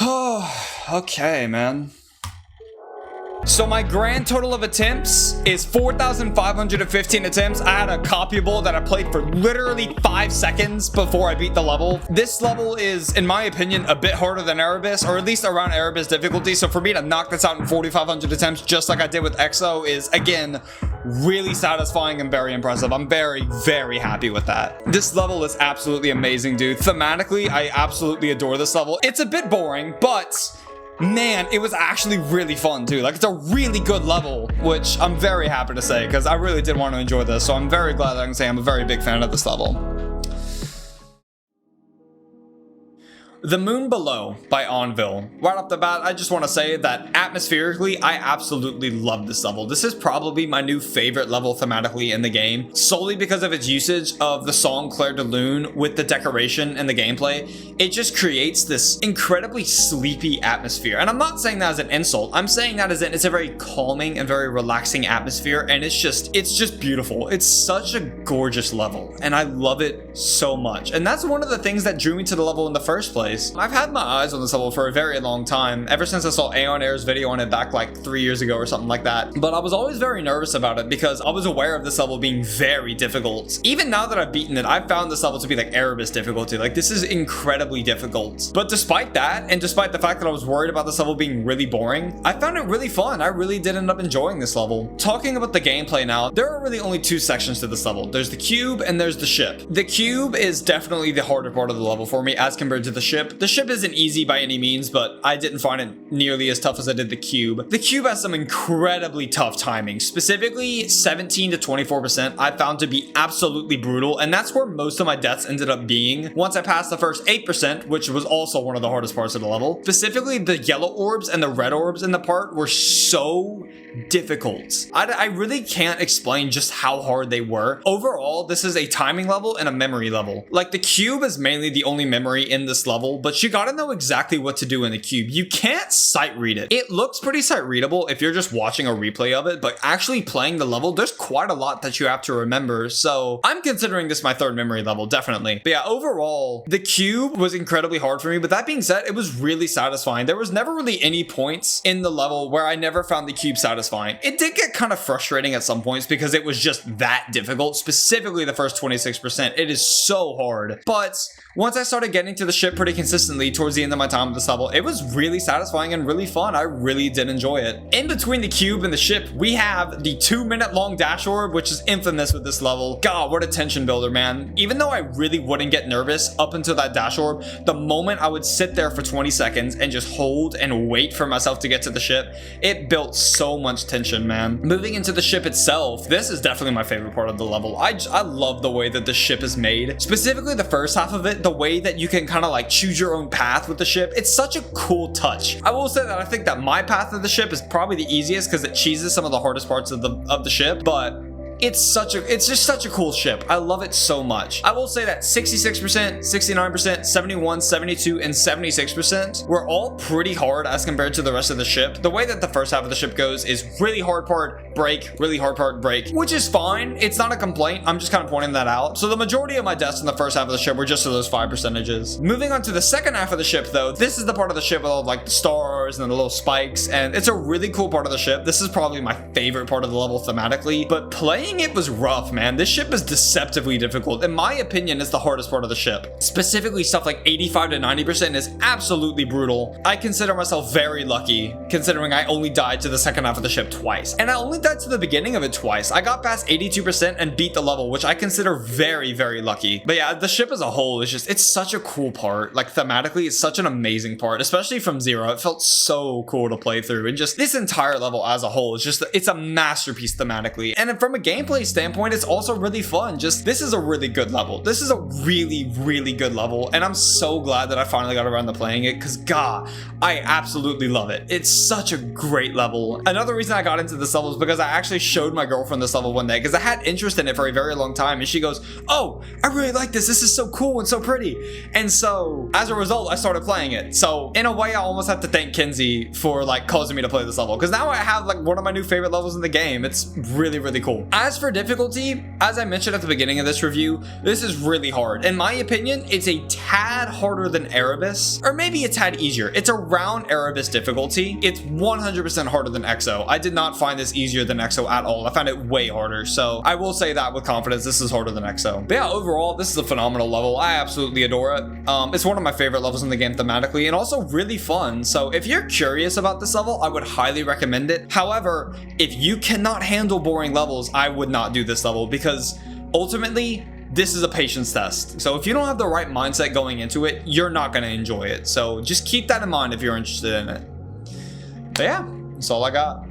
Oh, okay, man. So my grand total of attempts is 4,515 attempts. I had a copyable that I played for literally 5 seconds before I beat the level. This level is, in my opinion, a bit harder than Erebus, or at least around Erebus difficulty. So for me to knock this out in 4,500 attempts, just like I did with EXO, is, again, really satisfying and very impressive. I'm very, very happy with that. This level is absolutely amazing, dude. Thematically, I absolutely adore this level. It's a bit boring, but man, it was actually really fun too. Like, it's a really good level, which I'm very happy to say because I really did want to enjoy this. So I'm very glad that I can say I'm a very big fan of this level. The Moon Below by Onvil. Right off the bat, I just want to say that atmospherically, I absolutely love this level. This is probably my new favorite level thematically in the game, solely because of its usage of the song Clair de Lune with the decoration and the gameplay. It just creates this incredibly sleepy atmosphere. And I'm not saying that as an insult. I'm saying that as it's a very calming and very relaxing atmosphere, and it's just beautiful. It's such a gorgeous level, and I love it so much. And that's one of the things that drew me to the level in the first place. I've had my eyes on this level for a very long time, ever since I saw Aeon Air's video on it back like 3 years ago or something like that. But I was always very nervous about it because I was aware of this level being very difficult. Even now that I've beaten it, I've found this level to be like Erebus difficulty. Like, this is incredibly difficult. But despite that, and despite the fact that I was worried about this level being really boring, I found it really fun. I really did end up enjoying this level. Talking about the gameplay now, there are really only 2 sections to this level. There's the cube and there's the ship. The cube is definitely the harder part of the level for me as compared to the ship. The ship isn't easy by any means, but I didn't find it nearly as tough as I did the cube. The cube has some incredibly tough timing, specifically 17 to 24% I found to be absolutely brutal, and that's where most of my deaths ended up being once I passed the first 8%, which was also one of the hardest parts of the level. Specifically, the yellow orbs and the red orbs in the part were so difficult. I really can't explain just how hard they were. Overall, this is a timing level and a memory level. Like, the cube is mainly the only memory in this level, but you gotta know exactly what to do in the cube. You can't sight read it. It looks pretty sight readable if you're just watching a replay of it, but actually playing the level, there's quite a lot that you have to remember. So I'm considering this my third memory level, definitely. But yeah, overall, the cube was incredibly hard for me, but that being said, it was really satisfying. There was never really any points in the level where I never found the cube satisfying. It did get kind of frustrating at some points because it was just that difficult, specifically the first 26%. It is so hard. But once I started getting to the ship pretty consistently towards the end of my time with this level, it was really satisfying and really fun. I really did enjoy it. In between the cube and the ship, we have the 2-minute long dash orb, which is infamous with this level. God, what a tension builder, man. Even though I really wouldn't get nervous up until that dash orb, the moment I would sit there for 20 seconds and just hold and wait for myself to get to the ship, it built so much tension, man. Moving into the ship itself, this is definitely my favorite part of the level. I love the way that the ship is made. Specifically the first half of it, the way that you can kind of like choose your own path with the ship. It's such a cool touch. I will say that I think that my path of the ship is probably the easiest because it cheeses some of the hardest parts of the ship, but it's just such a cool ship. I love it so much. I will say that 66%, 69%, 71, 72, and 76% were all pretty hard as compared to the rest of the ship. The way that the first half of the ship goes is really hard part, break, really hard part, break, which is fine. It's not a complaint. I'm just kind of pointing that out. So the majority of my deaths in the first half of the ship were just to those 5%. Moving on to the second half of the ship though, this is the part of the ship with all like the stars and the little spikes, and it's a really cool part of the ship. This is probably my favorite part of the level thematically, but playing it was rough, man. This ship is deceptively difficult. In my opinion, it's the hardest part of the ship. Specifically, stuff like 85 to 90% is absolutely brutal. I consider myself very lucky, considering I only died to the second half of the ship twice. And I only died to the beginning of it twice. I got past 82% and beat the level, which I consider very, very lucky. But yeah, the ship as a whole is just, it's such a cool part. Like, thematically, it's such an amazing part, especially from Zero. It felt so cool to play through. And just this entire level as a whole is just, it's a masterpiece thematically. And from a gameplay standpoint, it's also really fun. Just, this is a really good level. This is a really, really good level, and I'm so glad that I finally got around to playing it, because God, I absolutely love it. It's such a great level. Another reason I got into this level is because I actually showed my girlfriend this level one day, because I had interest in it for a very long time, and she goes, "Oh, I really like this. This is so cool and so pretty." And so, as a result, I started playing it. So, in a way, I almost have to thank Kinsey for, like, causing me to play this level, because now I have, like, one of my new favorite levels in the game. It's really, really cool. As for difficulty, as I mentioned at the beginning of this review, this is really hard. In my opinion, it's a tad harder than Erebus, or maybe a tad easier. It's around Erebus difficulty. It's 100% harder than EXO. I did not find this easier than EXO at all. I found it way harder, so I will say that with confidence, this is harder than EXO. But yeah, overall, this is a phenomenal level. I absolutely adore it. It's one of my favorite levels in the game thematically, and also really fun. So if you're curious about this level, I would highly recommend it. However, if you cannot handle boring levels, I would not do this level, because ultimately, this is a patience test. So if you don't have the right mindset going into it, you're not going to enjoy it. So just keep that in mind if you're interested in it. But yeah, that's all I got.